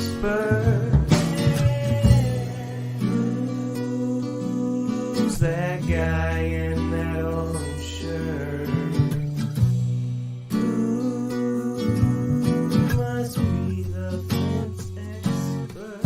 expert. Who's that guy in that orange shirt? Who must be the fence expert?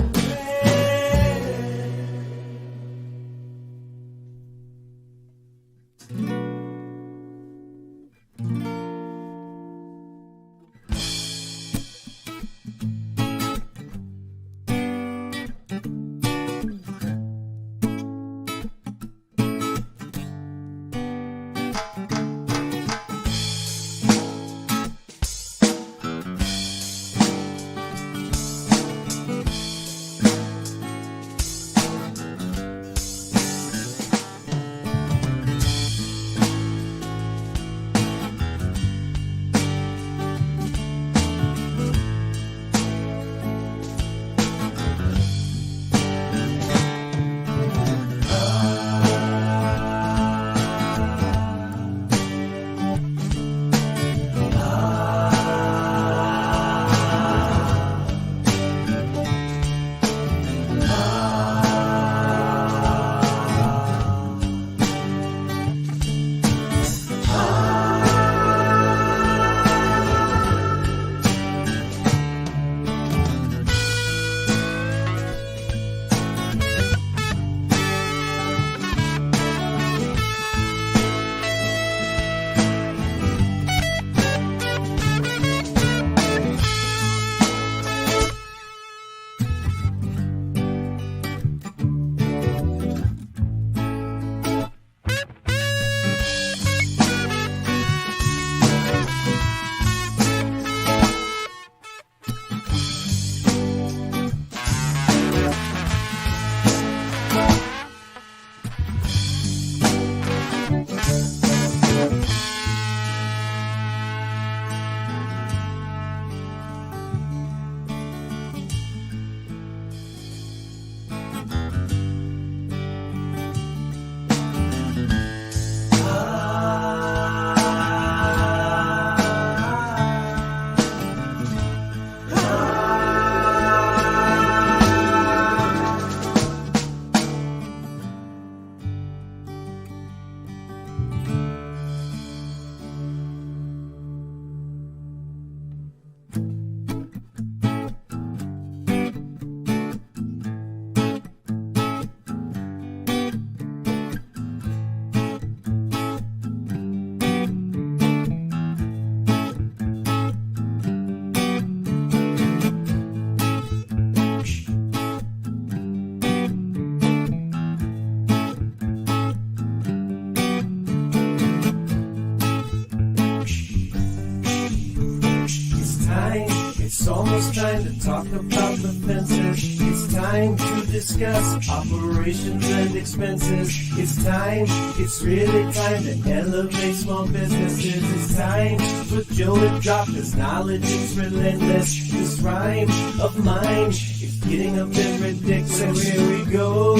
It's almost time to talk about the fences. It's time to discuss operations and expenses. It's time, it's really time to elevate small businesses. It's time for Joe to drop his knowledge. It's relentless. This rhyme of mine is getting a bit ridiculous. So here we go.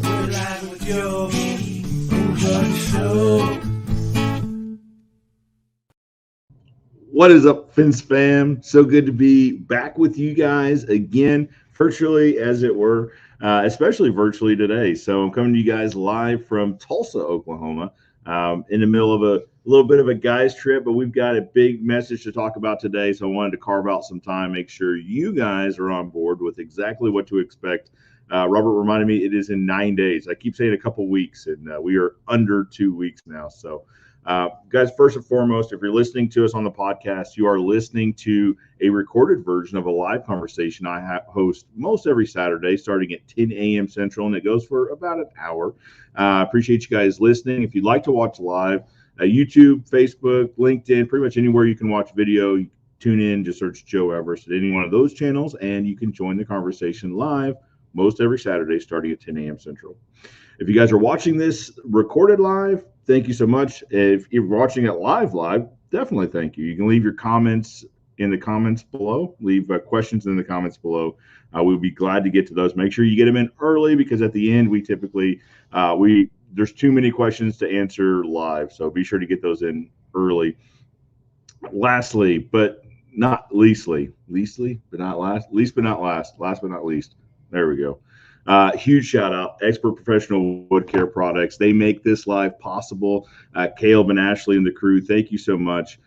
We're live with Joe. Enjoy the show. What is up, Fence fam? So good to be back with you guys again, virtually as it were, especially virtually today. So I'm coming to you guys live from Tulsa, Oklahoma, in the middle of a little bit of a guys trip, but we've got a big message to talk about today. So I wanted to carve out some time, make sure you guys are on board with exactly what to expect. Robert reminded me it is in 9 days. I keep saying a couple weeks, and we are under 2 weeks now. So guys, first and foremost, if you're listening to us on the podcast, you are listening to a recorded version of a live conversation I host most every Saturday starting at 10 a.m. Central, and it goes for about an hour. Appreciate you guys listening. If you'd like to watch live, YouTube, Facebook, LinkedIn, pretty much anywhere you can watch video, you tune in, just search Joe Everest at any one of those channels, and you can join the conversation live most every Saturday starting at 10 a.m. Central. If you guys are watching this recorded live, thank you so much. If you're watching it live, definitely thank you. You can leave your comments in the comments below. Leave questions in the comments below. We'll be glad to get to those. Make sure you get them in early because at the end, we typically, there's too many questions to answer live. So be sure to get those in early. Lastly, but not leastly, but not last, least but not last, last but not least. There we go. Huge shout out, Expert Professional Wood Care Products. They make this live possible. Caleb and Ashley and the crew, thank you so much.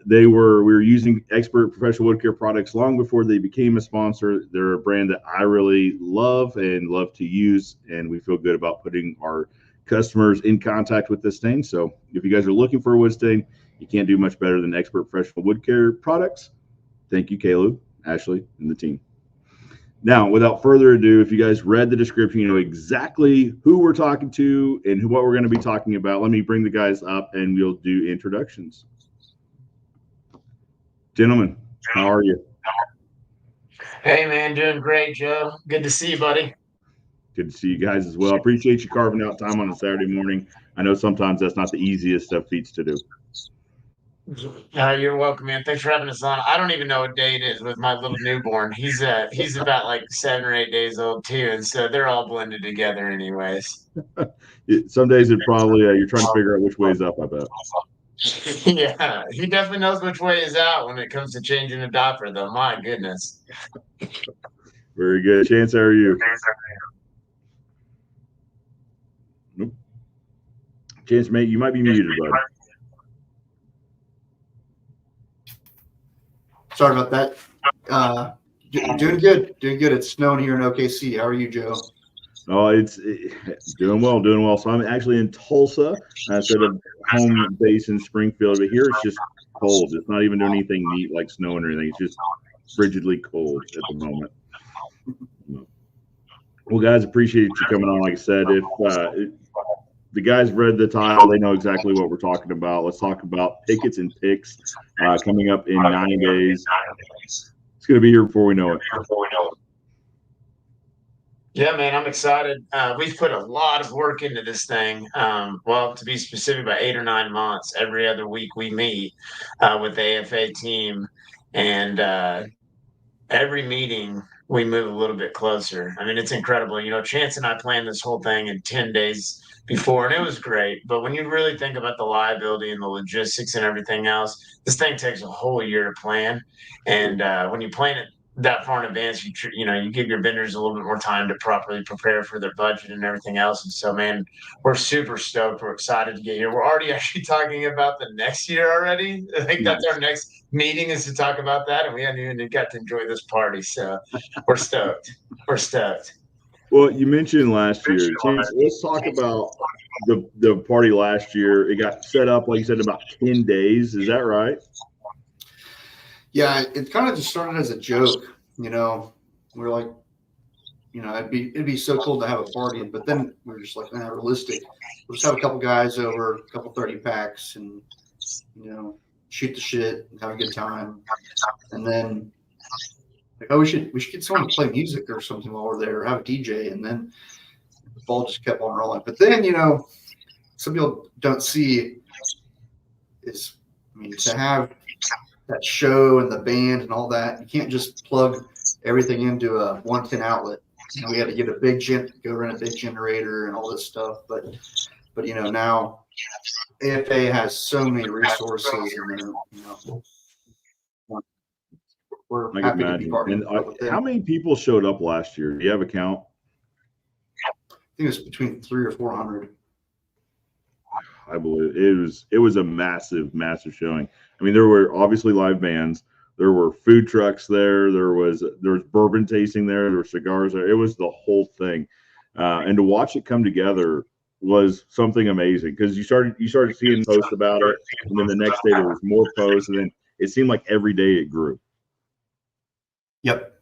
We were using Expert Professional Wood Care Products long before they became a sponsor. They're a brand that I really love and love to use, and we feel good about putting our customers in contact with this thing. So if you guys are looking for a wood stain, you can't do much better than Expert Professional Wood Care Products. Thank you, Caleb, Ashley, and the team. Now, without further ado, if you guys read the description, you know exactly who we're talking to and what we're going to be talking about. Let me bring the guys up and we'll do introductions. Gentlemen, how are you? Hey, man, doing great, Joe. Good to see you, buddy. Good to see you guys as well. Appreciate you carving out time on a Saturday morning. I know sometimes that's not the easiest of feats to do. You're welcome, man. Thanks for having us on. I don't even know what day it is with my little newborn. He's about like 7 or 8 days old too, and so they're all blended together, anyways. Some days it probably you're trying to figure out which way is up, I bet. Yeah, he definitely knows which way is out when it comes to changing a diaper, though. My goodness. Very good. Chance, how are you? Nope. Chance, mate, you might be muted, bud. Sorry about that. Doing good. It's snowing here in OKC. How are you, Joe? Oh, it's doing well. So I'm actually in Tulsa instead of home base in Springfield. But here it's just cold. It's not even doing anything neat like snowing or anything. It's just frigidly cold at the moment. Well, guys, appreciate you coming on. Like I said, if the guys read the title, they know exactly what we're talking about. Let's talk about Pickets and Picks coming up in 9 days. It's going to be here before we know it. Yeah, man, I'm excited. We've put a lot of work into this thing. Well, to be specific, about 8 or 9 months. Every other week we meet with the AFA team, and every meeting we move a little bit closer. I mean, it's incredible. You know, Chance and I planned this whole thing in 10 days before, and it was great. But when you really think about the liability and the logistics and everything else, this thing takes a whole year to plan. And when you plan it that far in advance, you give your vendors a little bit more time to properly prepare for their budget and everything else. And so, man, we're super stoked. We're excited to get here. We're already actually talking about the next year already. I think that's our next meeting is to talk about that, and we haven't even got to enjoy this party. So we're stoked. We're stoked. Well, you mentioned last year. Chance, let's talk about the party last year. It got set up, like you said, about 10 days. Is that right? Yeah, it kind of just started as a joke. You know, we're like, it'd be so cool to have a party, but then we're just like, realistic. We'll just have a couple guys over, a couple 30 packs, and shoot the shit, and have a good time, and then like, oh, we should get someone to play music or something while we're there, or have a DJ, and then the ball just kept on rolling. But then some people don't see is, to have that show and the band and all that, you can't just plug everything into a 110 outlet. We had to get go run a big generator and all this stuff. But now AFA has so many resources, and we're happy to be part of it. How many people showed up last year? Do you have a count? I think it was between 300 or 400. I believe it was a massive showing. I mean, there were obviously live bands, there were food trucks there, there was bourbon tasting there were cigars there. It was the whole thing, and to watch it come together was something amazing, because you started seeing posts about it, and then the next day there was more posts, and then it seemed like every day it grew. Yep.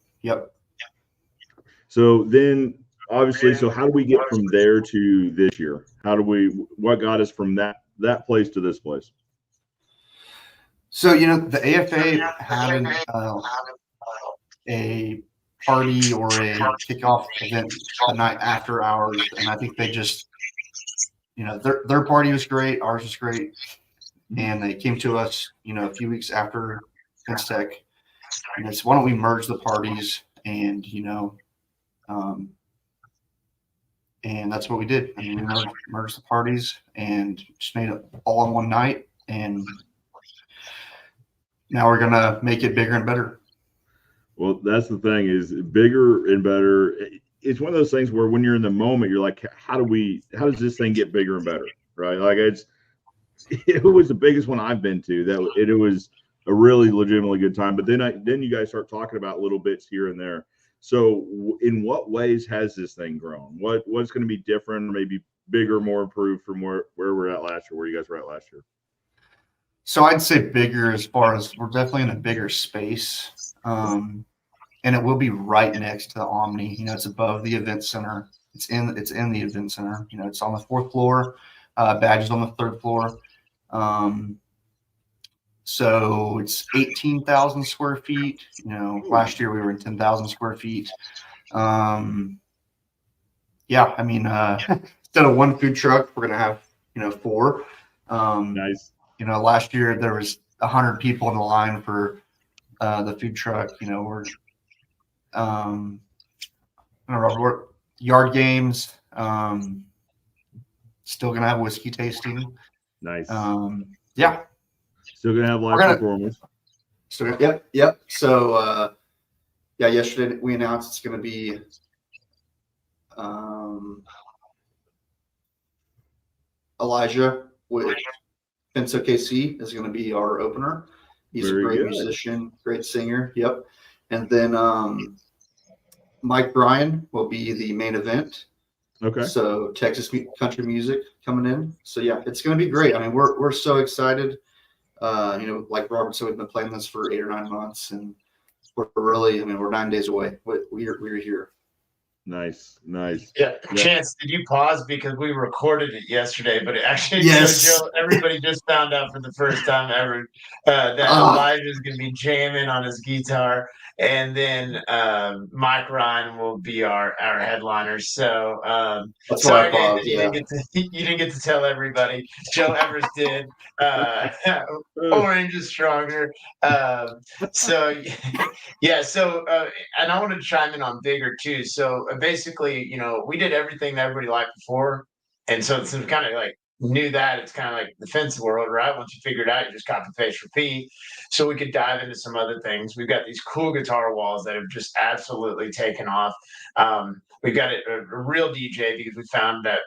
So then, obviously, so how do we get from there to this year? What got us from that place to this place? So, the AFA had a party or a kickoff event the night after ours, and I think they just, their party was great, ours was great, and they came to us, a few weeks after FenceTech, and it's, why don't we merge the parties, and and that's what we did. I mean, we merged the parties and just made it all in one night. And now we're gonna make it bigger and better. Well, that's the thing, is bigger and better. It's one of those things where when you're in the moment, you're like, how does this thing get bigger and better? Right. Like it was the biggest one I've been to. It was a really legitimately good time. But then you guys start talking about little bits here and there. So in what ways has this thing grown? What's going to be different, or maybe bigger, more improved from where we're at last year, where you guys were at last year? So I'd say bigger, as far as we're definitely in a bigger space. And it will be right next to the Omni. It's above the event center. It's in the event center. It's on the 4th floor. Badges on the 3rd floor. So it's 18,000 square feet. Last year we were in 10,000 square feet. Yeah, I mean, instead of one food truck, we're gonna have 4. Nice. Last year there was 100 people in the line for the food truck. We're yard games. Still gonna have whiskey tasting. Nice. Yeah. Still gonna have live performance. So yep. So yeah, yesterday we announced it's gonna be Elijah with FenceTech KC is gonna be our opener. He's a great musician, great singer. Yep. And then Mike Bryan will be the main event. Okay. So Texas country music coming in. So yeah, it's going to be great. I mean, we're so excited. Like Robert said, we've been playing this for 8 or 9 months, and we're 9 days away. We're here. Nice. Yeah. Chance, did you pause because we recorded it yesterday? But actually, yes. So Joe, everybody just found out for the first time ever that Elijah's going to be jamming on his guitar, and then Mike Ryan will be our headliner. So that's sorry, why I Nathan, you didn't get to tell everybody. Joe Evers did. Orange is stronger. So yeah. So and I wanted to chime in on bigger too. So basically, we did everything that everybody liked before, and so it's kind of like knew that it's kind of like the fence world, right? Once you figure it out, you just copy, paste, repeat. So we could dive into some other things. We've got these cool guitar walls that have just absolutely taken off. We've got a real DJ because we found that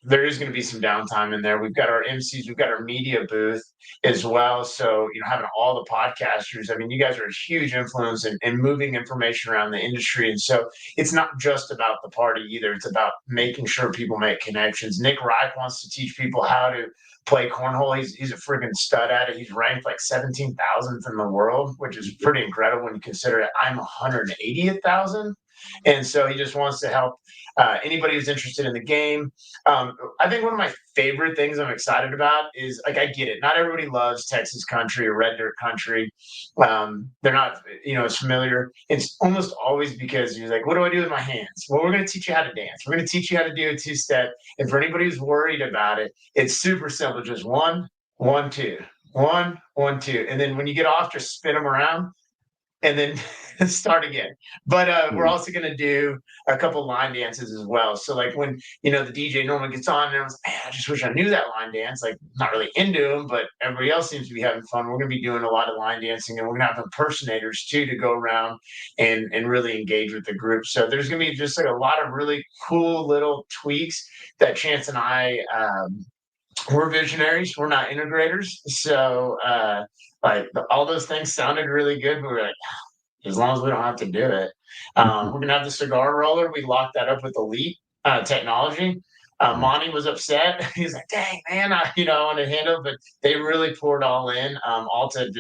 there is going to be some downtime in there. We've got our MCs, we've got our media booth as well. So, having all the podcasters, I mean, you guys are a huge influence in moving information around the industry. And so it's not just about the party either. It's about making sure people make connections. Nick Reich wants to teach people how to play cornhole. He's a freaking stud at it. He's ranked like 17,000th in the world, which is pretty incredible when you consider it. I'm 180,000. And so he just wants to help anybody who's interested in the game. I think one of my favorite things I'm excited about is, like, I get it. Not everybody loves Texas country or red dirt country. They're not, as familiar. It's almost always because you're like, what do I do with my hands? Well, we're going to teach you how to dance. We're going to teach you how to do a 2-step. And for anybody who's worried about it, it's super simple. Just 1, 1, 2, 1, 1, 2. And then when you get off, just spin them around and then start again. But we're also going to do a couple line dances as well. So like when, the DJ normally gets on and I was like, man, I just wish I knew that line dance. Like, not really into them, but everybody else seems to be having fun. We're going to be doing a lot of line dancing, and we're going to have impersonators too to go around and really engage with the group. So there's going to be just like a lot of really cool little tweaks that Chance and I, we're visionaries. We're not integrators. So all those things sounded really good, but we're like, as long as we don't have to do it. We're going to have the cigar roller. We locked that up with Elite technology. Monty was upset. He's like, dang, man, I want to handle it. But they really poured all in. Alta,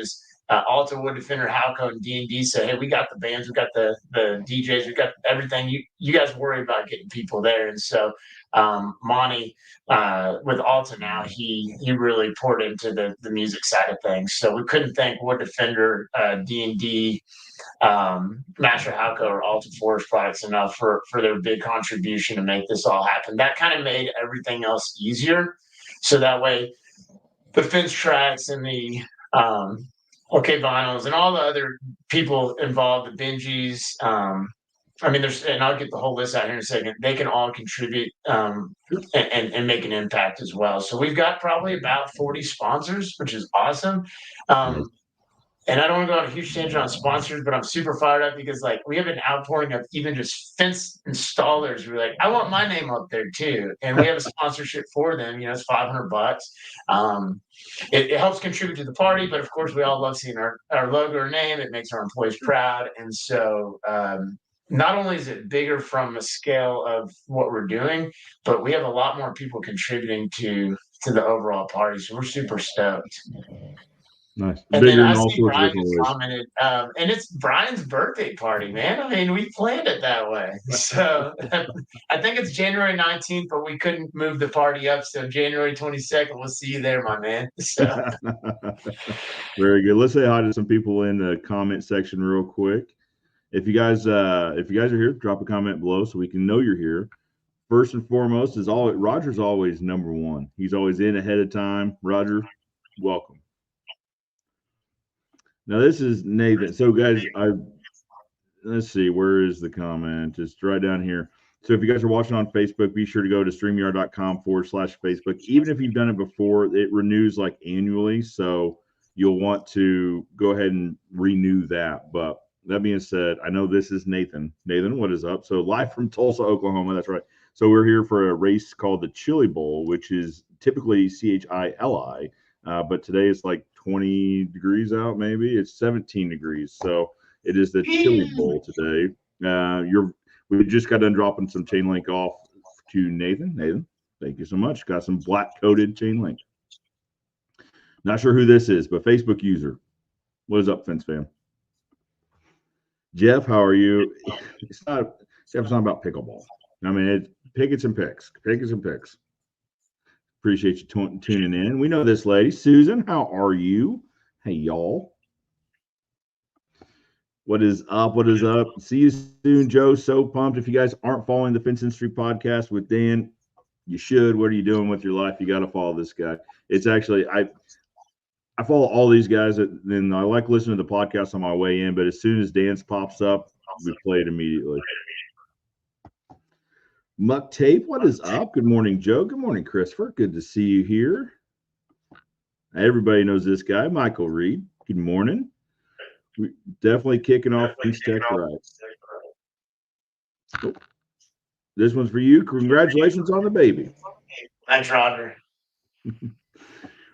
Wood Defender, Halco, and D&D said, hey, we got the bands, we got the DJs, we got everything. You guys worry about getting people there. And so Monty, with Alta now, he really poured into the music side of things. So we couldn't thank Wood Defender, D&D, Master Halco, or Alta Forest products enough for their big contribution to make this all happen. That kind of made everything else easier. So that way, the fence tracks and the OK Vinyls and all the other people involved, the Benjis, and I'll get the whole list out here in a second. They can all contribute and make an impact as well. So we've got probably about 40 sponsors, which is awesome. And I don't want to go on a huge tangent on sponsors, but I'm super fired up because like we have an outpouring of even just fence installers who are like, I want my name up there too. And we have a sponsorship for them. It's $500. It helps contribute to the party, but of course we all love seeing our logo or name. It makes our employees proud. And so not only is it bigger from a scale of what we're doing, but we have a lot more people contributing to the overall party. So we're super stoked. Nice. And Bigger then I in all see sorts of Brian different just ways. commented, and it's Brian's birthday party, man. I mean, we planned it that way. So I think it's January 19th, but we couldn't move the party up. So January 22nd, we'll see you there, my man. So Very good. Let's say hi to some people in the comment section real quick. If you guys are here, drop a comment below so we can know you're here. First and foremost is Roger's always number one. He's always in ahead of time. Roger, welcome. Now this is Nathan. So guys, let's see, where is the comment? It's right down here. So if you guys are watching on Facebook, be sure to go to streamyard.com/Facebook. Even if you've done it before, it renews like annually. So you'll want to go ahead and renew that. But that being said, I know this is Nathan. Nathan, what is up? So live from Tulsa, Oklahoma. That's right. So we're here for a race called the Chili Bowl, which is typically CHILI. But today it's like 20 degrees out, maybe. It's 17 degrees. So it is the Chili Bowl today. We just got done dropping some chain link off to Nathan. Nathan, thank you so much. Got some black coated chain link. Not sure who this is, but Facebook user. What is up, Fence fam? Jeff, how are you? It's not about pickleball. I mean, it's Pickets and Picks. Pickets and Picks. Appreciate you tuning in. We know this lady. Susan, how are you? Hey, y'all. What is up? What is up? See you soon, Joe. So pumped. If you guys aren't following the Fence Industry Podcast with Dan, you should. What are you doing with your life? You got to follow this guy. It's actually, I follow all these guys, and I like listening to the podcast on my way in, but as soon as Dan's pops up, we play it immediately. Muck Tape, what is up? Good morning, Joe. Good morning, Christopher. Good to see you here. Everybody knows this guy, Michael Reed. Good morning. We're definitely kicking off FenceTech right. Oh, this one's for you. Congratulations on the baby. thanks, Roger.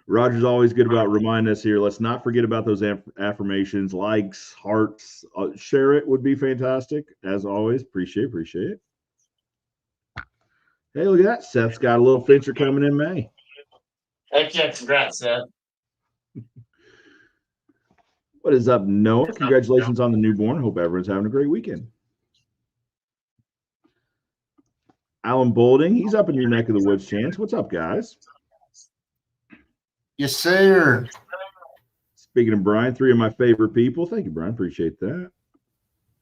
Roger's always good about reminding us here. Let's not forget about those affirmations, likes, hearts. Share it would be fantastic. As always, appreciate it. Hey, look at that. Seth's got a little fencer coming in May. Heck yeah, congrats, Seth. What is up, Noah? Congratulations on the newborn. Hope everyone's having a great weekend. Alan Boulding, he's up in your neck of the woods, Chance. What's up, guys? Yes, sir. Speaking of Brian, 3 of my favorite people. Thank you, Brian. Appreciate that.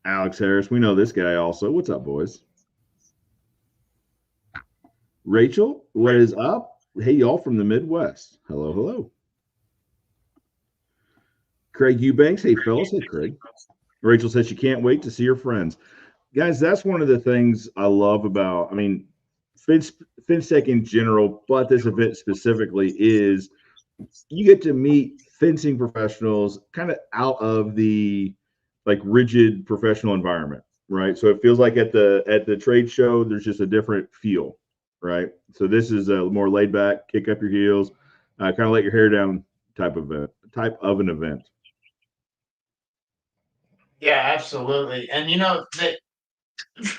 Alex Harris, we know this guy also. What's up, boys? Rachel, what is up? Hey, y'all from the Midwest. Hello, hello. Craig Eubanks, hey, fellas. Hey, Craig. Rachel says she can't wait to see her friends. Guys, that's one of the things I love about, I mean, FenceTech in general, but this event specifically is you get to meet fencing professionals kind of out of the like rigid professional environment, right? So it feels like at the trade show, there's just a different feel, right? So this is a more laid back, kick up your heels, kind of let your hair down type of an event. Yeah, absolutely. And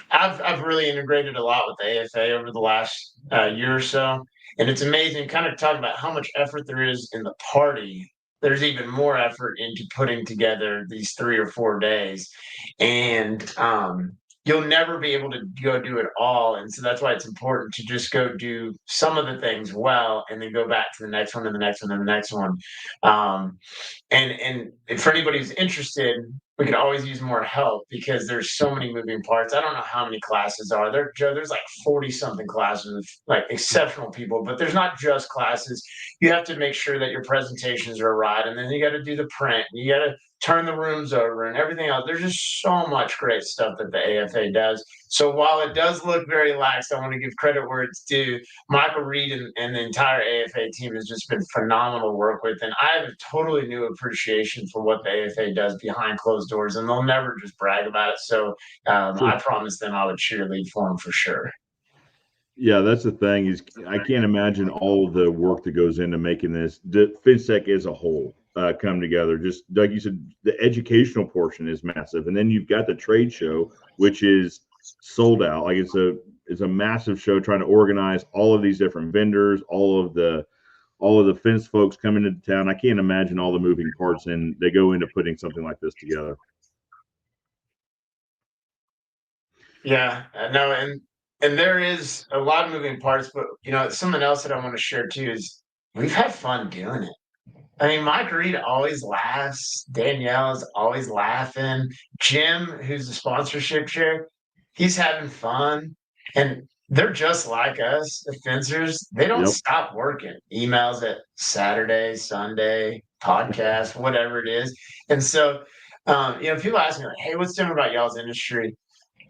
I've really integrated a lot with the AFA over the last year or so, and it's amazing. Kind of talking about how much effort there is in the party. There's even more effort into putting together these 3 or 4 days, and you'll never be able to go do it all. And so that's why it's important to just go do some of the things well, and then go back to the next one and the next one and the next one. And for anybody who's interested, we could always use more help because there's so many moving parts. I don't know how many classes are there, Joe. There's like 40 something classes with like exceptional people, but there's not just classes. You have to make sure that your presentations are right, and then you got to do the print. You got to turn the rooms over and everything else. There's just so much great stuff that the AFA does. So while it does look very lax, I want to give credit where it's due. Michael Reed and the entire AFA team has just been phenomenal to work with. And I have a totally new appreciation for what the AFA does behind closed doors, and they'll never just brag about it. So I promised them I would cheerlead for them for sure. Yeah, that's the thing is I can't imagine all the work that goes into making this FenceTech as a whole come together. Just like you said, the educational portion is massive, and then you've got the trade show, which is sold out. Like it's a massive show trying to organize all of these different vendors, all of the fence folks coming into town. I can't imagine all the moving parts and they go into putting something like this together. Yeah, no, and there is a lot of moving parts, but something else that I want to share too is we've had fun doing it. I mean, Mike Reed always laughs. Danielle is always laughing. Jim, who's the sponsorship chair, he's having fun. And they're just like us, the fencers. They don't stop working. Emails at Saturday, Sunday, podcast, whatever it is. And so, people ask me, like, hey, what's different about y'all's industry?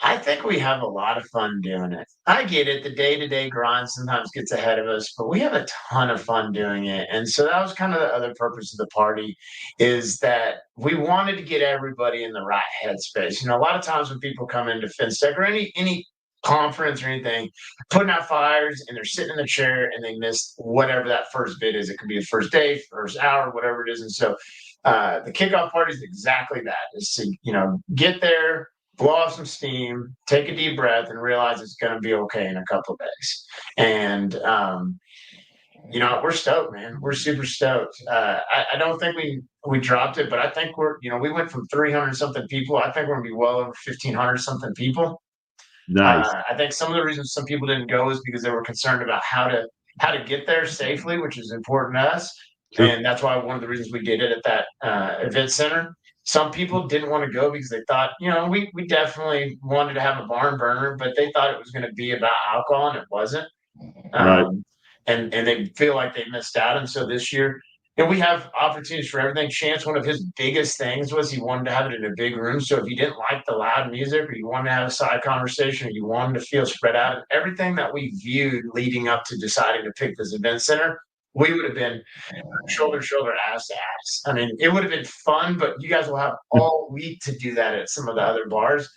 I think we have a lot of fun doing it. I get it. The day-to-day grind sometimes gets ahead of us, but we have a ton of fun doing it. And so that was kind of the other purpose of the party, is that we wanted to get everybody in the right headspace. A lot of times when people come into FenceTech or any conference or anything, putting out fires and they're sitting in the chair and they miss whatever that first bit is. It could be the first day, first hour, whatever it is. And so the kickoff party is exactly that, is to, get there, blow off some steam, take a deep breath, and realize it's going to be okay in a couple of days. And, we're stoked, man. We're super stoked. I don't think we dropped it, but I think we went from 300 something people. I think we're going to be well over 1,500 something people. Nice. I think some of the reasons some people didn't go is because they were concerned about how to get there safely, which is important to us. Sure. And that's why one of the reasons we did it at that event center. Some people didn't want to go because they thought, we definitely wanted to have a barn burner, but they thought it was going to be about alcohol, and it wasn't. Right. And they feel like they missed out. And so this year, we have opportunities for everything. Chance, one of his biggest things was he wanted to have it in a big room. So if you didn't like the loud music, or you wanted to have a side conversation, or you wanted to feel spread out, and everything that we viewed leading up to deciding to pick this event center, we would have been shoulder to shoulder, ass to ass. I mean, it would have been fun, but you guys will have all week to do that at some of the other bars.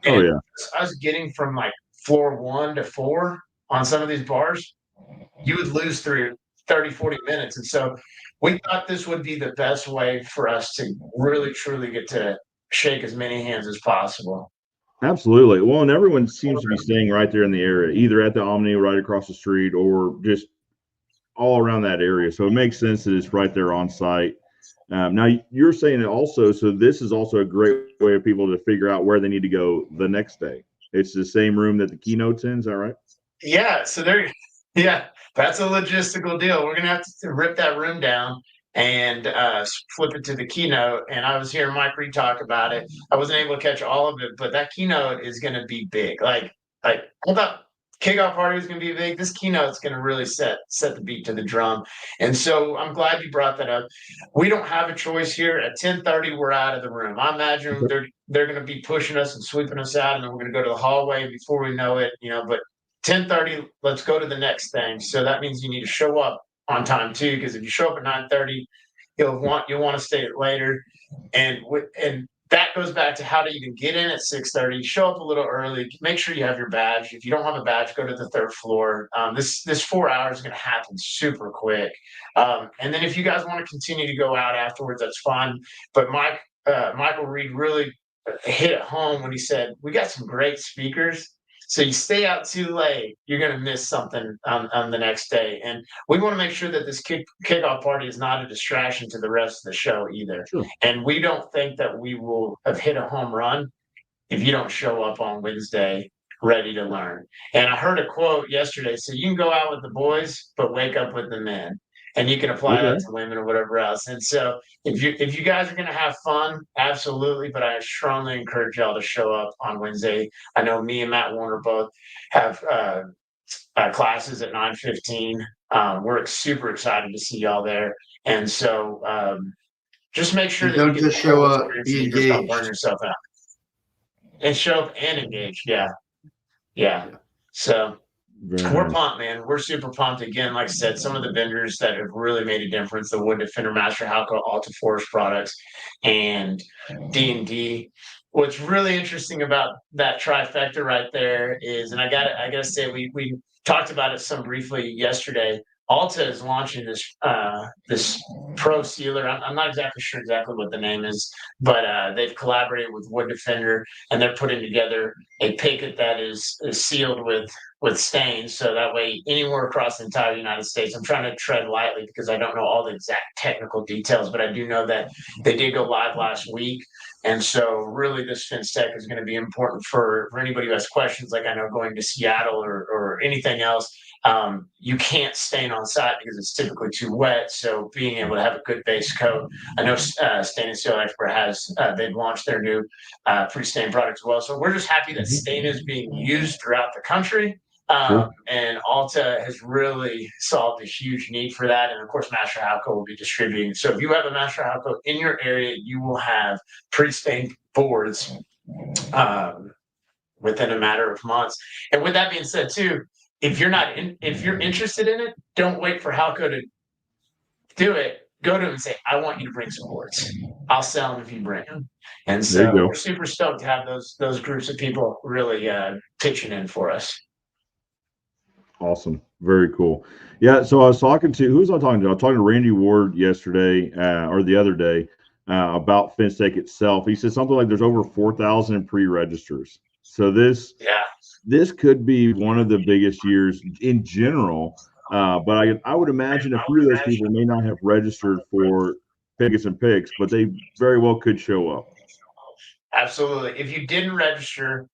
And us getting from like floor 1 to 4 on some of these bars, you would lose through 30, 40 minutes. And so we thought this would be the best way for us to really, truly get to shake as many hands as possible. Absolutely. Well, and everyone seems to be staying right there in the area, either at the Omni right across the street or just all around that area. So it makes sense that it's right there on site. Now you're saying it also, so this is also a great way of people to figure out where they need to go the next day. It's the same room that the keynote's in, is that right? Yeah. So that's a logistical deal. We're going to have to rip that room down and flip it to the keynote. And I was hearing Mike Reed talk about it. I wasn't able to catch all of it, but that keynote is going to be big. Like I thought kickoff party was going to be big. This keynote is going to really set the beat to the drum. And so I'm glad you brought that up. We don't have a choice here. At 10:30, we're out of the room. I imagine they're going to be pushing us and sweeping us out, and then we're going to go to the hallway before we know it, but 10:30, let's go to the next thing. So that means you need to show up on time too, because if you show up at 9:30, you'll want to stay later. And that goes back to how to even get in at 6:30. Show up a little early. Make sure you have your badge. If you don't have a badge, go to the 3rd floor. This 4 hours is going to happen super quick. And then if you guys want to continue to go out afterwards, that's fine. But Michael Reed really hit it home when he said, we got some great speakers. So you stay out too late, you're going to miss something on the next day. And we want to make sure that this kickoff party is not a distraction to the rest of the show either. Sure. And we don't think that we will have hit a home run if you don't show up on Wednesday ready to learn. And I heard a quote yesterday. So you can go out with the boys, but wake up with the men. And you can apply that to women or whatever else. And so if you guys are going to have fun, absolutely. But I strongly encourage y'all to show up on Wednesday. I know me and Matt Warner both have classes at 9:15. We're super excited to see y'all there. And so just make sure that don't you just show up, be and just don't engaged. burn yourself out. And show up and engage. Yeah. Yeah. So Very we're nice. pumped, man. We're super pumped. Again, like I said, some of the vendors that have really made a difference: the Wood Defender, Master Halco, Alta Forest products, and D&D. What's really interesting about that trifecta right there is, and I gotta say, we talked about it some briefly yesterday. Alta is launching this pro sealer. I'm not exactly sure exactly what the name is, but they've collaborated with Wood Defender, and they're putting together a picket that is sealed with stains, so that way anywhere across the entire United States. I'm trying to tread lightly because I don't know all the exact technical details, but I do know that they did go live last week. And so really this FenceTech is going to be important for anybody who has questions, like I know going to Seattle or anything else. You can't stain on site because it's typically too wet. So being able to have a good base coat. I know Stain and Seal Expert has, they've launched their new pre-stain product as well. So we're just happy that stain is being used throughout the country. Sure. And Alta has really solved a huge need for that. And of course, Master Halco will be distributing. So if you have a Master Halco in your area, you will have pre-stained boards within a matter of months. And with that being said, too, if you're interested in it, don't wait for Halco to do it. Go to them and say, I want you to bring some boards. I'll sell them if you bring them. And There you so go. we're super stoked to have those groups of people really pitching in for us. Awesome. Very cool. Yeah. So I was talking to, who was I talking to? I was talking to Randy Ward yesterday or the other day about FenceTech itself. He said something like there's over 4,000 pre-registers. So this could be one of the biggest years in general. But I would imagine a few of those people may not have registered for Pickets and Picks, but they very well could show up. Absolutely. If you didn't register,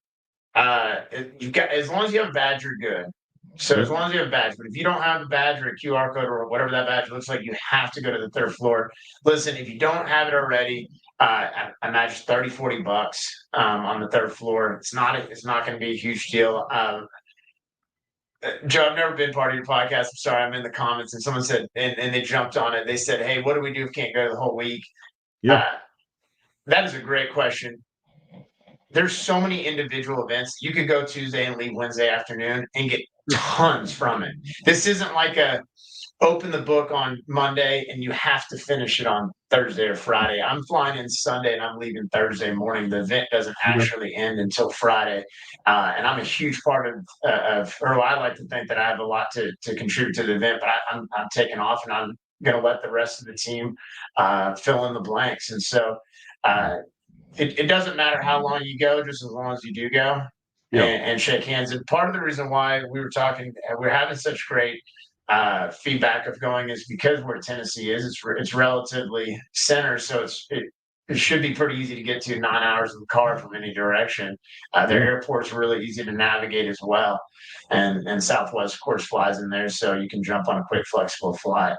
you got, as long as you have a badge, you're good. So as long as you have a badge, but if you don't have a badge or a QR code or whatever that badge looks like, you have to go to the third floor. Listen, if you don't have it already, I imagine $30-$40 on the third floor. It's not going to be a huge deal. Joe, I've never been part of your podcast. I'm sorry, I'm in the comments, and someone said, and they jumped on it. They said, "Hey, what do we do if we can't go the whole week?" Yeah. That is a great question. There's so many individual events. You could go Tuesday and leave Wednesday afternoon and get tons from it. This isn't like a open the book on Monday and you have to finish it on Thursday or Friday. I'm flying in Sunday and I'm leaving Thursday morning. The event doesn't actually end until Friday. And I'm a huge part or I like to think that I have a lot to contribute to the event, but I'm taking off and I'm going to let the rest of the team fill in the blanks. And so, it doesn't matter how long you go, just as long as you do go and shake hands. And part of the reason why we were talking, we're having such great feedback of going is because where Tennessee is, it's relatively center, so it should be pretty easy to get to 9 hours in the car from any direction. Their airport's really easy to navigate as well, and Southwest, of course, flies in there, so you can jump on a quick, flexible flight.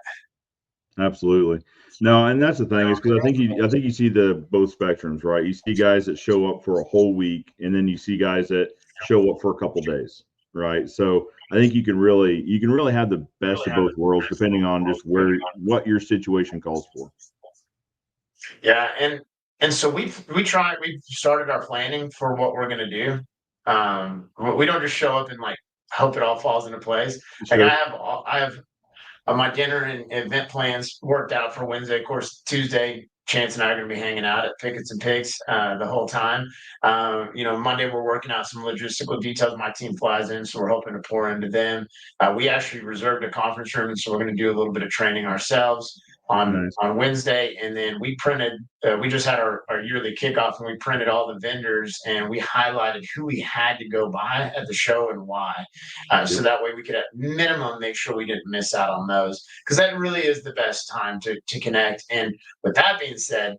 Absolutely. No, and that's the thing is because I think you see the both spectrums, right? You see guys that show up for a whole week, and then you see guys that show up for a couple days, right? So I think you can really have the best of both worlds depending on just what your situation calls for. Yeah, and so we've started our planning for what we're gonna do. We don't just show up and like hope it all falls into place. Sure. Like I have my dinner and event plans worked out for Wednesday. Of course, Tuesday, Chance and I are going to be hanging out at Pickets and Picks the whole time. Monday we're working out some logistical details. My team flies in, so we're hoping to pour into them. We actually reserved a conference room, and so we're going to do a little bit of training ourselves on Wednesday. And then we printed. We just had our yearly kickoff, and we printed all the vendors, and we highlighted who we had to go by at the show and why. So that way we could at minimum make sure we didn't miss out on those, because that really is the best time to connect. And with that being said,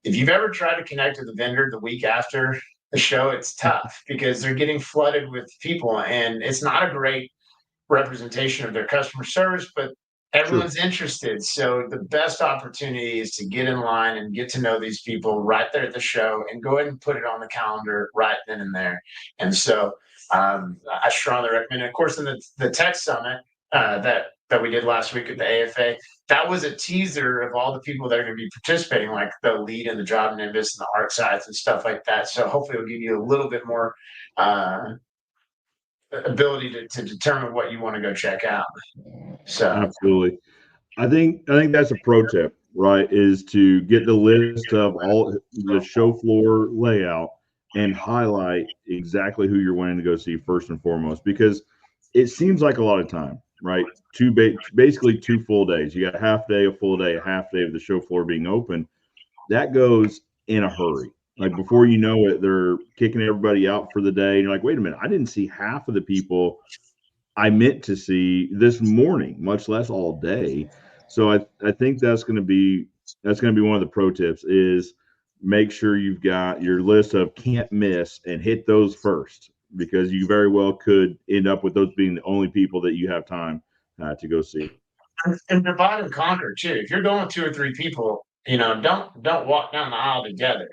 if you've ever tried to connect with a vendor the week after the show, it's tough because they're getting flooded with people and it's not a great representation of their customer service, but everyone's interested. So the best opportunity is to get in line and get to know these people right there at the show and go ahead and put it on the calendar right then and there. And so I strongly recommend it. Of course, in the tech summit that we did last week at the AFA, that was a teaser of all the people that are going to be participating, like the lead and the job nimbus and the art sides and stuff like that. So hopefully it'll give you a little bit more ability to determine what you want to go check out. So Absolutely. I think that's a pro tip, right? Is to get the list of all the show floor layout and highlight exactly who you're wanting to go see first and foremost, because it seems like a lot of time, right? Basically 2 full days. You got a half day, a full day, a half day of the show floor being open. That goes in a hurry. Like before you know it, they're kicking everybody out for the day. And you're like, wait a minute, I didn't see half of the people I meant to see this morning, much less all day. So I think that's gonna be one of the pro tips is make sure you've got your list of can't miss and hit those first, because you very well could end up with those being the only people that you have time to go see. and divide and conquer too. If you're going with 2 or 3 people, don't walk down the aisle together.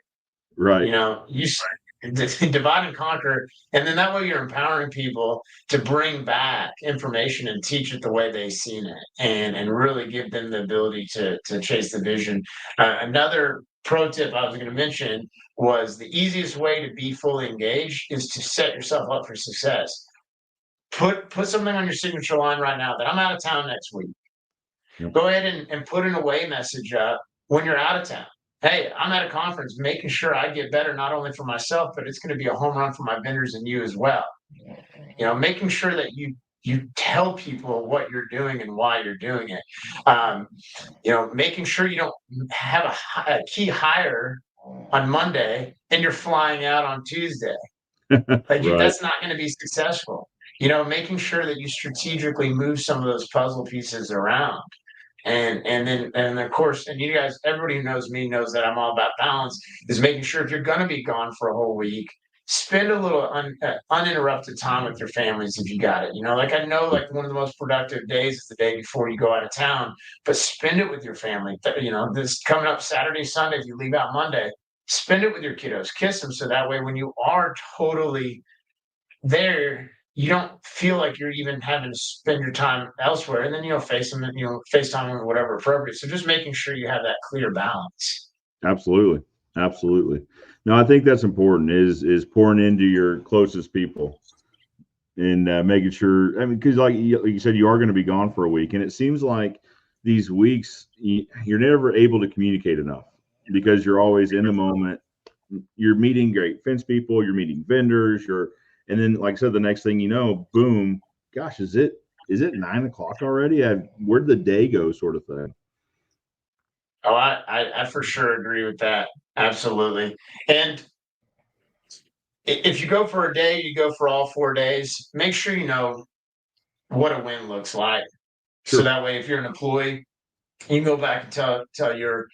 Right. You divide and conquer, and then that way you're empowering people to bring back information and teach it the way they've seen it, and really give them the ability to chase the vision. Another pro tip I was going to mention was the easiest way to be fully engaged is to set yourself up for success. Put something on your signature line right now that I'm out of town next week. Yep. Go ahead and put an away message up when you're out of town. Hey, I'm at a conference, making sure I get better, not only for myself, but it's going to be a home run for my vendors and you as well. Making sure that you tell people what you're doing and why you're doing it. Making sure you don't have a key hire on Monday and you're flying out on Tuesday. Right. That's not going to be successful. Making sure that you strategically move some of those puzzle pieces around. And of course, and you guys, everybody who knows me knows that I'm all about balance, is making sure if you're going to be gone for a whole week, spend a little uninterrupted time with your families if you got it. I know one of the most productive days is the day before you go out of town, but spend it with your family. This coming up Saturday, Sunday, if you leave out Monday, spend it with your kiddos, kiss them. So that way, when you are totally there, you don't feel like you're even having to spend your time elsewhere, and then face them, FaceTime them or whatever appropriate. So just making sure you have that clear balance. Absolutely. Absolutely. No, I think that's important is pouring into your closest people and making sure, I mean, because like you said, you are going to be gone for a week. And it seems like these weeks, you're never able to communicate enough because you're always in the moment. You're meeting great fence people, you're meeting vendors, and then, like I said, the next thing you know, boom, gosh, is it 9 o'clock already? Where'd the day go, sort of thing. Oh, I for sure agree with that. Absolutely. And if you go for a day, you go for all 4 days, make sure you know what a win looks like. Sure. So that way, if you're an employee, you can go back and tell your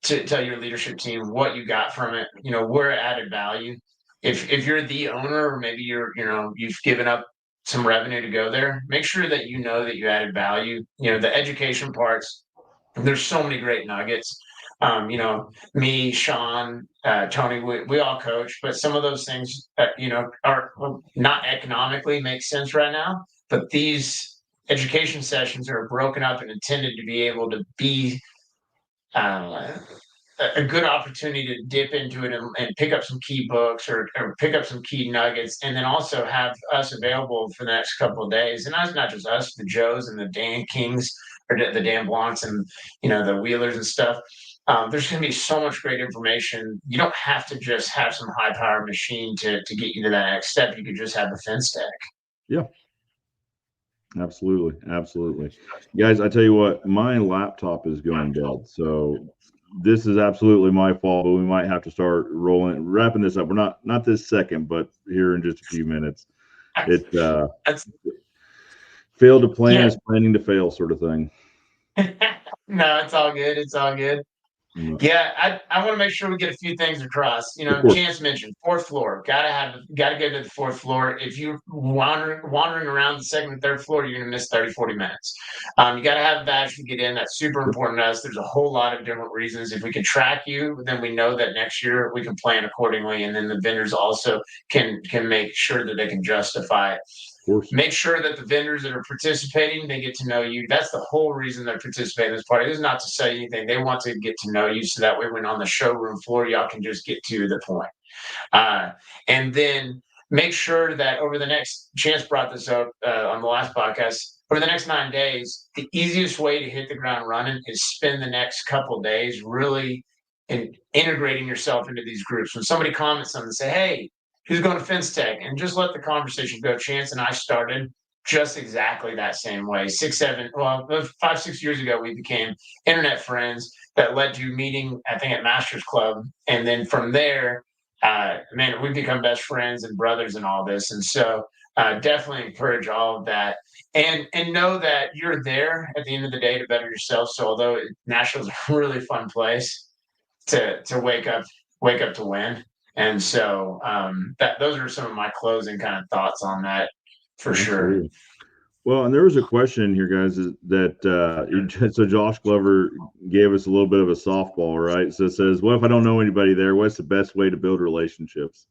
leadership team what you got from it, where it added value. If you're the owner, or maybe you've given up some revenue to go there, make sure that that you added value. The education parts, there's so many great nuggets. Me, Sean, Tony, we all coach, but some of those things are not economically make sense right now, but these education sessions are broken up and intended to be able to be a good opportunity to dip into it and pick up some key books or pick up some key nuggets, and then also have us available for the next couple of days. And that's not just us, the Joes and the Dan Kings or the Dan Blancs and the Wheelers and stuff. There's going to be so much great information. You don't have to just have some high powered machine to get you to that next step. You could just have the FenceTech. Yeah. Absolutely. Absolutely. Guys, I tell you what, my laptop is going dead. So this is absolutely my fault, but we might have to start wrapping this up. We're not this second, but here in just a few minutes. It failed to plan is planning to fail, sort of thing. No, it's all good. It's all good. Yeah, I want to make sure we get a few things across. Chance mentioned 4th floor. Gotta go to the 4th floor. If you're wandering around the 2nd and 3rd floor, you're gonna miss 30, 40 minutes. You gotta have a badge to get in. That's super important to us. There's a whole lot of different reasons. If we can track you, then we know that next year we can plan accordingly, and then the vendors also can make sure that they can justify it. Make sure that the vendors that are participating, they get to know you. That's the whole reason they're participating in this party. It's not to say anything. They want to get to know you, so that way when on the showroom floor, y'all can just get to the point. And then make sure that over the next, Chance brought this up on the last podcast, over the next 9 days, the easiest way to hit the ground running is spend the next couple of days really integrating yourself into these groups. When somebody comments something, say, hey, who's going to FenceTech? And just let the conversation go. Chance and I started just exactly that same way. 5, 6 years ago, we became internet friends that led to meeting, I think, at Masters Club. And then from there, man, we've become best friends and brothers and all this. And so definitely encourage all of that. And know that you're there at the end of the day to better yourself. So although Nashville's a really fun place to wake up to win. And so those are some of my closing kind of thoughts on that for sure. Well, and there was a question in here, guys, that so Josh Glover gave us a little bit of a softball, right? So it says, what if I don't know anybody there? What's the best way to build relationships?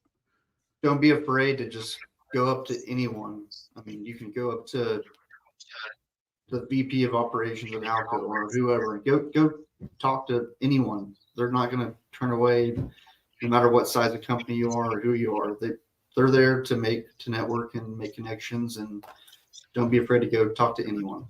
Don't be afraid to just go up to anyone. I mean, you can go up to the VP of operations at Alco or whoever. Go talk to anyone. They're not going to turn away no matter what size of company you are or who you are. They're there to network and make connections, and don't be afraid to go talk to anyone.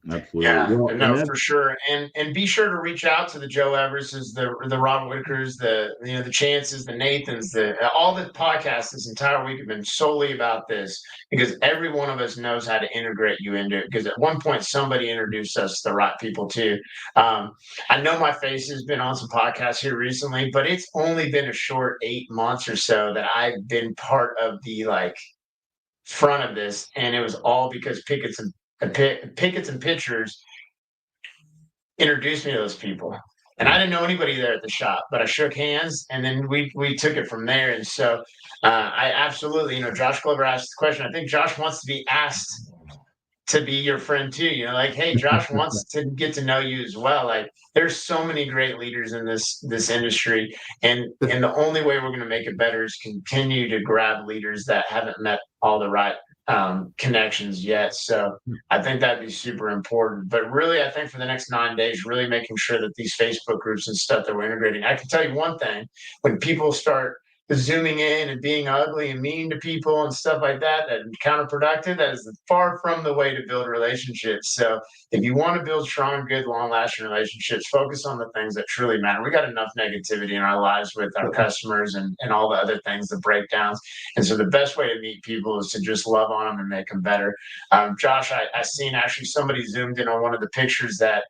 Absolutely. Yeah, no, for sure. And be sure to reach out to the Joe Everests, the Rob Whittakers, the Chances, the Nathans, all the podcasts this entire week have been solely about this, because every one of us knows how to integrate you into it. Because at one point somebody introduced us to the right people too. I know my face has been on some podcasts here recently, but it's only been a short 8 months or so that I've been part of the front of this, and it was all because Pickets and Pitchers introduced me to those people. And I didn't know anybody there at the shop, but I shook hands, and then we took it from there. And so I absolutely, Josh Glover asked the question. I think Josh wants to be asked to be your friend too. Hey, Josh wants to get to know you as well. There's so many great leaders in this industry, and the only way we're going to make it better is continue to grab leaders that haven't met all the right connections yet. So I think that'd be super important. But really, I think for the next 9 days, really making sure that these Facebook groups and stuff that we're integrating. I can tell you one thing: when people start zooming in and being ugly and mean to people and stuff like that is counterproductive. That is far from the way to build relationships. So if you want to build strong, good, long-lasting relationships, focus on the things that truly matter. We got enough negativity in our lives with our customers and all the other things, the breakdowns. And so the best way to meet people is to just love on them and make them better. Josh, I seen actually somebody zoomed in on one of the pictures that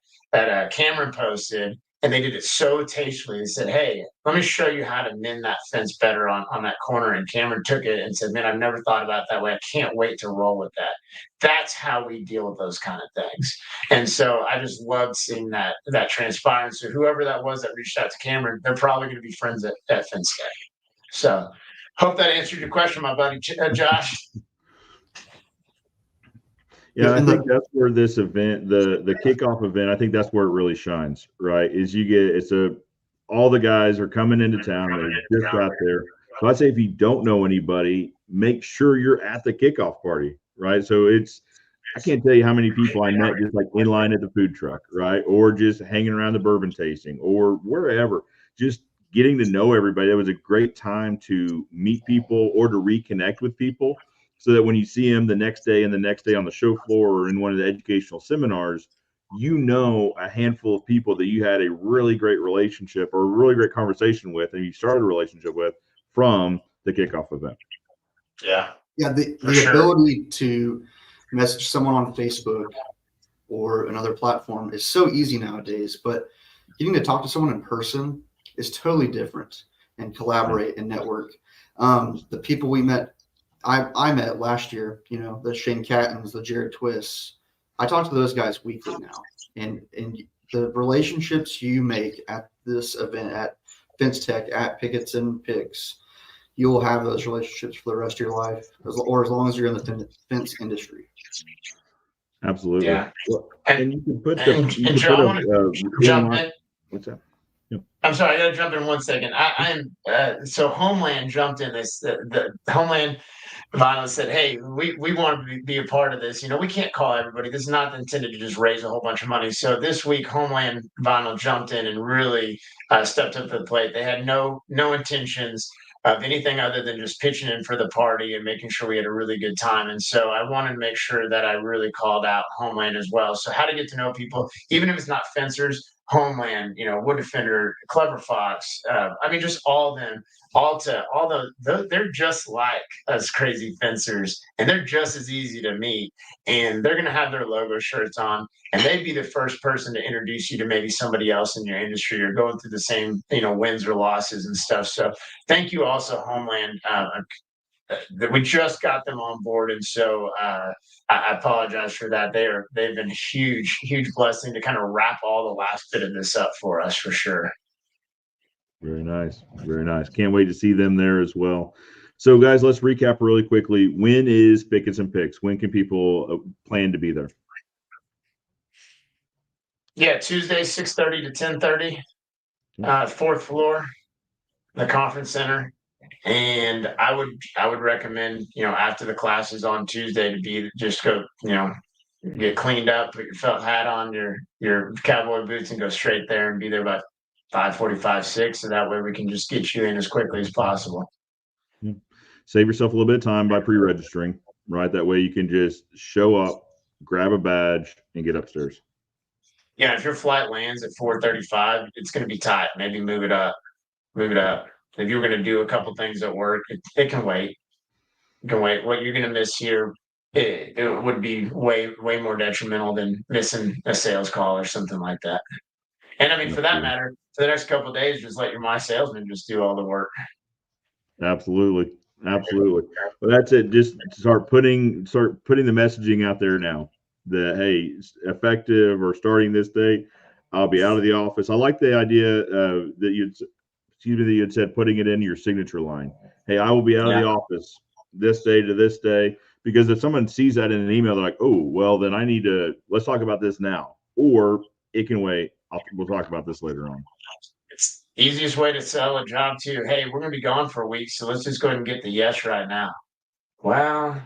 Cameron posted, and they did it so tastefully. They said, hey, let me show you how to mend that fence better on that corner. And Cameron took it and said, man, I've never thought about it that way. I can't wait to roll with that. That's how we deal with those kind of things. And so I just loved seeing that transpire. So whoever that was that reached out to Cameron, they're probably going to be friends at FenceTech. So hope that answered your question, my buddy Josh. Yeah, I think that's where this event, the kickoff event, I think that's where it really shines, right? All the guys are coming into town, they're just out there. So I'd say if you don't know anybody, make sure you're at the kickoff party, right? So I can't tell you how many people I met just in line at the food truck, right? Or just hanging around the bourbon tasting or wherever, just getting to know everybody. It was a great time to meet people or to reconnect with people, so that when you see them the next day and the next day on the show floor or in one of the educational seminars, a handful of people that you had a really great relationship or a really great conversation with, and you started a relationship with from the kickoff event. Yeah. Yeah. The ability to message someone on Facebook or another platform is so easy nowadays, but getting to talk to someone in person is totally different, and collaborate and network. The people we met, I met last year, the Shane Cattons, the Jared Twists. I talk to those guys weekly now, and the relationships you make at this event, at FenceTech, at Pickets and Picks, you will have those relationships for the rest of your life, or as long as you're in the fence industry. Absolutely. Yeah. And you can put jump in. What's that? I'm sorry, I got to jump in 1 second. So Homeland jumped in. The Homeland Vinyl said, hey, we want to be a part of this. We can't call everybody. This is not intended to just raise a whole bunch of money. So this week, Homeland Vinyl jumped in and really stepped up to the plate. They had no intentions of anything other than just pitching in for the party and making sure we had a really good time. And so I wanted to make sure that I really called out Homeland as well. So how to get to know people, even if it's not fencers, Homeland, Wood Defender, Clever Fox. I mean, just all of them, they're just like us crazy fencers, and they're just as easy to meet. And they're going to have their logo shirts on, and they'd be the first person to introduce you to maybe somebody else in your industry or going through the same, wins or losses and stuff. So thank you also, Homeland. That we just got them on board, and so I apologize for that. They've been a huge blessing to kind of wrap all the last bit of this up for us, for sure. Very nice, very nice. Can't wait to see them there as well. So, guys, let's recap really quickly. When is Pickets and Picks? When can people plan to be there? Yeah, Tuesday, 6:30 to 10:30, 4th floor, the conference center. And I would recommend, after the classes on Tuesday to just go, get cleaned up, put your felt hat on, your cowboy boots, and go straight there and be there by 5:45, 6. So that way we can just get you in as quickly as possible. Save yourself a little bit of time by pre-registering, right? That way you can just show up, grab a badge, and get upstairs. Yeah, if your flight lands at 4:35, it's going to be tight. Maybe move it up. If you're going to do a couple things at work, it can wait. It can wait. What you're going to miss here, it would be way more detrimental than missing a sales call or something like that. And I mean, for that matter, for the next couple of days, just let your My Salesman just do all the work. Absolutely. Well, that's it. Just start putting the messaging out there now that, hey, effective or starting this date, I'll be out of the office. I like the idea that you had said putting it in your signature line. Hey, I will be out of the office this day to this day, because if someone sees that in an email, they're like, oh, well, then let's talk about this now, or it can wait. We'll talk about this later on. It's the easiest way to sell a job too. Hey, we're going to be gone for a week, so let's just go ahead and get the yes right now. Well,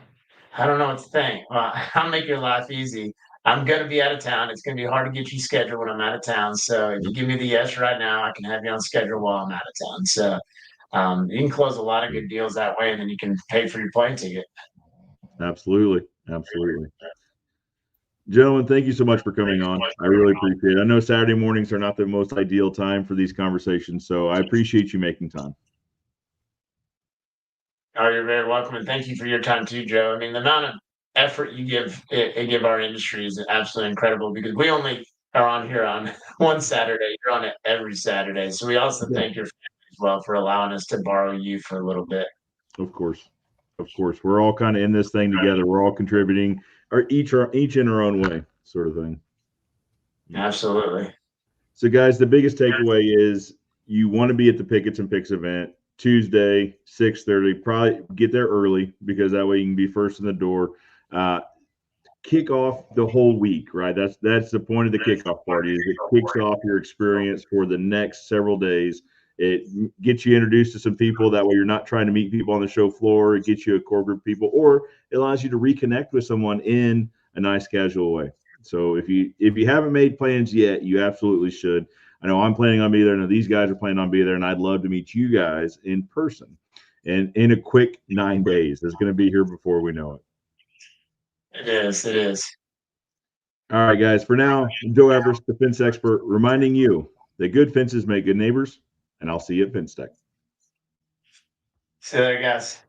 I don't know what to think. Well, I'll make your life easy. I'm going to be out of town. It's going to be hard to get you scheduled when I'm out of town. So if you give me the yes right now, I can have you on schedule while I'm out of town. So you can close a lot of good deals that way, and then you can pay for your plane ticket. Absolutely. Gentlemen, thank you so much for coming on. I really appreciate it. I know Saturday mornings are not the most ideal time for these conversations, so I appreciate you making time. Oh, you're very welcome, and thank you for your time too, Joe. I mean, the amount of effort you give our industry is absolutely incredible, because we only are on here on one Saturday. You're on it every Saturday. So we also thank your family as well for allowing us to borrow you for a little bit. Of course. We're all kind of in this thing together. We're all contributing, or each in our own way, sort of thing. Absolutely. So, guys, the biggest takeaway is you want to be at the Pickets and Picks event Tuesday, 6:30. Probably get there early, because that way you can be first in the door. Kick off the whole week, right? That's the point of the kickoff party. Is it kicks off your experience for the next several days. It gets you introduced to some people. That way you're not trying to meet people on the show floor. It gets you a core group of people, or it allows you to reconnect with someone in a nice, casual way. So if you haven't made plans yet, you absolutely should. I know I'm planning on being there. I know these guys are planning on being there, and I'd love to meet you guys in person. And in a quick 9 days, it's going to be here before we know it. It is. All right, guys. For now, Joe Everest, the fence expert, reminding you that good fences make good neighbors, and I'll see you at FenceTech. See you there, guys.